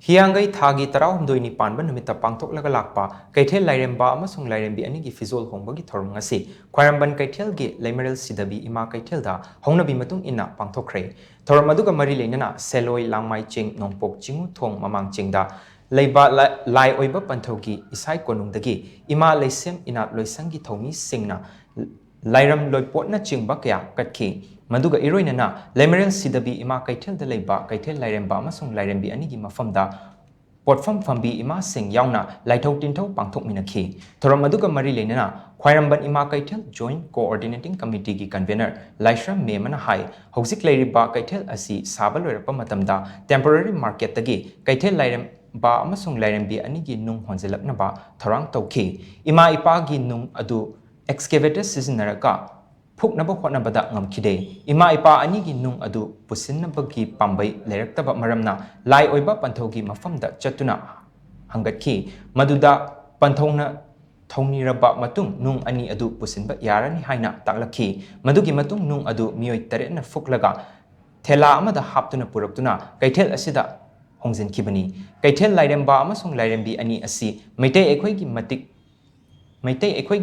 HIYANGEI thagi tarahumdoi ni panba numita pangthokhlaga lakpa Keithel Lairemba Amasung Lairembi Anigi Phijol Hongbagi Thouram ngasi KHWAIRAMBAND Keithel gi LEIMAREL SHIDABI ima Keithel da HOUNABI matung inna Pangthokkhre Thouram aduga mari leinana seloi langmai ching nongpok chingu thong mamang chingda leiba lai oiba panthogi isai konungdagi ima leisem ina loisangi thomi singna Lairam loipotna chingba kya katki Maduga iroinana LEIMAREL SHIDABI ima Keithel da leiba Keithel Lairemba Amasung Lairembi Anigi mafamda Potfam fambi ima sing yauna laithau tinthau pangthok minakhi Thouram aduga mari leinana KHWAIRAMBAND ima Keithel Joint Coordinating Committee gi convener Laishram Memana hai hojik leiriba Keithel asi saba loirapa matamda temporary market tagi Keithel Lairemba Amasung Lairembi Anigi nung honjelaknaba thorang tawki ima ipa gi nung adu excavator sizinaraka Phuknaba hotnabada ngamkhide ima ipa anigi nung adu pusinnabagi pambai leirektaba maramna lai oiba panthogi mafamda chatuna hangatki maduda panthongna thongniraba matung nung ani adu pusinba yarani haina taklakhi madugi matung nung adu mioi taretna phuklaga thela amada haptuna puraktuna Keithel asida hongjinkibani Keithel Lairemba Amasung Lairembi ani asi meitei ekhoigi Maitei ekhoi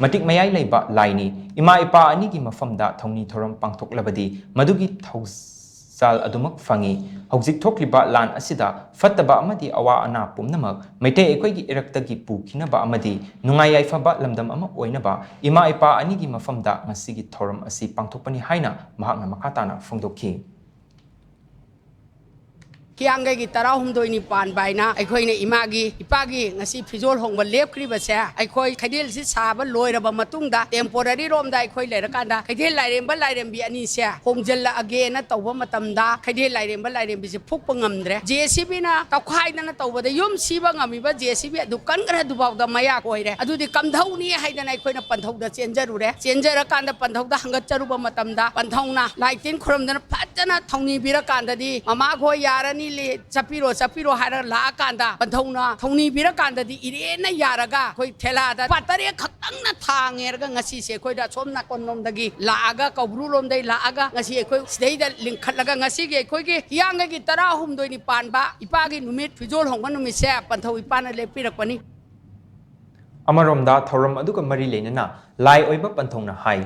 matik mayai leiba laini ima ipa anigi mafamda thongni thoram pangthoklabadi madugi thawsal adumak fangi hojik thokliba lan asida fattaba amadi awa ana pumnamak maitei ekhoi iraktagi pukhinaba amadi nungai yaifaba lamdam ama oinaba ima ipa anigi mafamda ngasigi thoram asi pangthokpani haina mahakna makatana phongdokhi HIYANGEI gi tarahumdoi ni panbaina aikhoine imagi ipagi ngasi Phijol hongba lepkribase aikhoi khaidel si saba loiraba matungda temporary romda aikhoi leirakanda Keithel Lairemba Lairembi ani se hongjalla agena tawba matamda Keithel Lairemba Lairembi se phukpa ngamdre JCB na kawkhaidana tawbada yum siba ngamiba JCB adu kangra dubawda maya koire adudi kamdhauni haidana aikhoina panthauda chenjara kanda panthauda hangatcharuba matamda panthauna laitin khurumdana phatana thongni birakanda di mama khoi yarani Sapiro hara la kanda panthona thoni bira kanda di irena yaraga koi thela da patare khatang na thangerga ngasi se koi da somna konnom dagi laaga kabru lom dai laaga ngasi koi sidai da linkhatlaga ngasi ge koi ge HIYANGEI gi tarahumdoi ni panba ipagi numit Phijol hongba numit se panthau ipana lepirakpani Amaromda Thouram aduga mari leinana lai oiba panthongna hai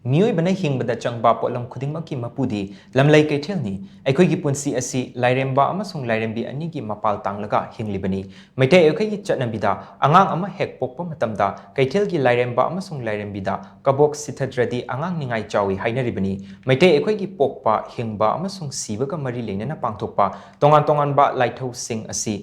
Mioi bana hingbada changba potlam khudingmaki mapudi lamlai Keithel ni aikhoigi punsi asi Lairemba Amasung Lairembi Anigi mapal tanglaga hinglibani maitei aikhoigi chatnabida angang ama hek pokpa matamda Keithel gi Lairemba Amasung Lairembi da kabok sithadradi angang ningai chawi hainaribani maitei aikhoigi pokpa hingba amasung sibaga mari leinana pangthokpa tongan ba laithau sing asi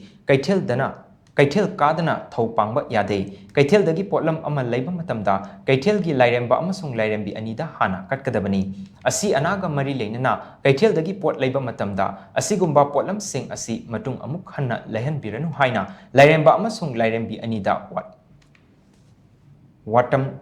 Keithel kadana thau pangba yade Keithel dagi potlam ama leiba matamda Keithel gi Lairemba Amasung Lairembi anida hana katkadabani asi anaga mari leinana Keithel dagi pot leiba matamda asigumba potlam sing asi matung amuk hanna lehanbiranu haina Lairemba Amasung Lairembi anida watam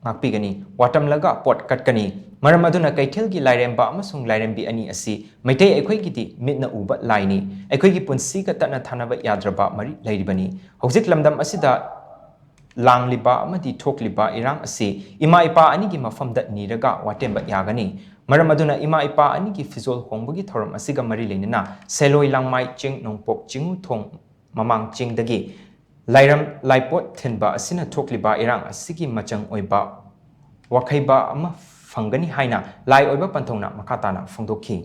ngakpigani watam laga pot katkani maram aduna Keithel gi Lairemba Amasung Lairembi ani asi maitei aikhoigi di mitna uba laini aikhoigi punsi ka tatna thanaba yadraba mari leiribani hojik lamdam asida langliba amadi thokliba irang asi ima ipa anigi mafamda niraga watemba yagani maram aduna ima ipa anigi Phijol hongbagi Thouram asiga mari leinana seloi langmai ching nongpok chingu thong mamang chingdagi Lairam laipot thinba asina thokliba irang asigi machang oiba wakhaiba ama Fangani haina lai oiba panthongna makatana phongdokhi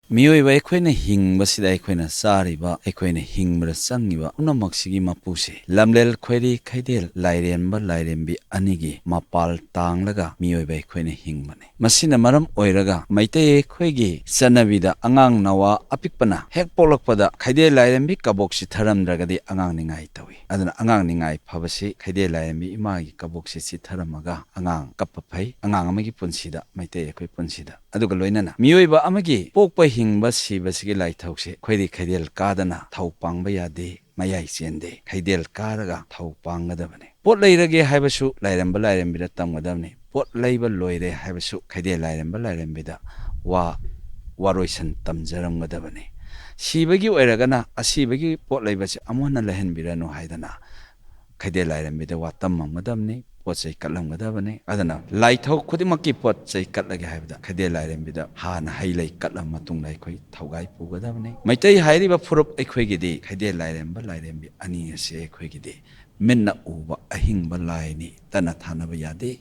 Miyoiba aikhoina hingbasida aikhoina sariba aikhoina hingbra changiba unamaksigi mapuse lamlel khwairi khaidel Lairemba Lairembi Anigi mapal tanglaga miyoiba aikhoina hingbane masina maram oiraga maitei aikhoigi chanabida angang nawa apikpana hek polakpada khaidel Lairembi kaboksi tharamdragadi angang ningai tawi aduna angang ningai phabasi khaidel Lairembi imagi kaboksi si tharamaga angang kappaphai angang amagi punsida maitei aikhoi punsida aduga loinana miyoiba amagi pokpa hingba sibasigi laithausi khoidi khaidel kadana thau pangba yade mayai chende khaidel karaga thau panggadabane pot leirage haibasu Lairemba Lairembi da tamgadabne pot leiba loire haibasu khaidel Lairemba Lairembi da waroisan tamjaramgadabane sibagi oiragana asibagi pot leibasi amona lehenbiranu haidana khaidel Lairembi da watam mamgadabne pot chai katlamgadabane adana laithau khudimaki pot chai katlage haibda Keithel Lairembida hana hailai katlam matungla ekhoi thaugai pugadabane maitai hairiba furup ekhoi gidi Keithel Lairemba Lairembi ani ase ekhoi gidi menna uba ahingba laini tana thanaba yade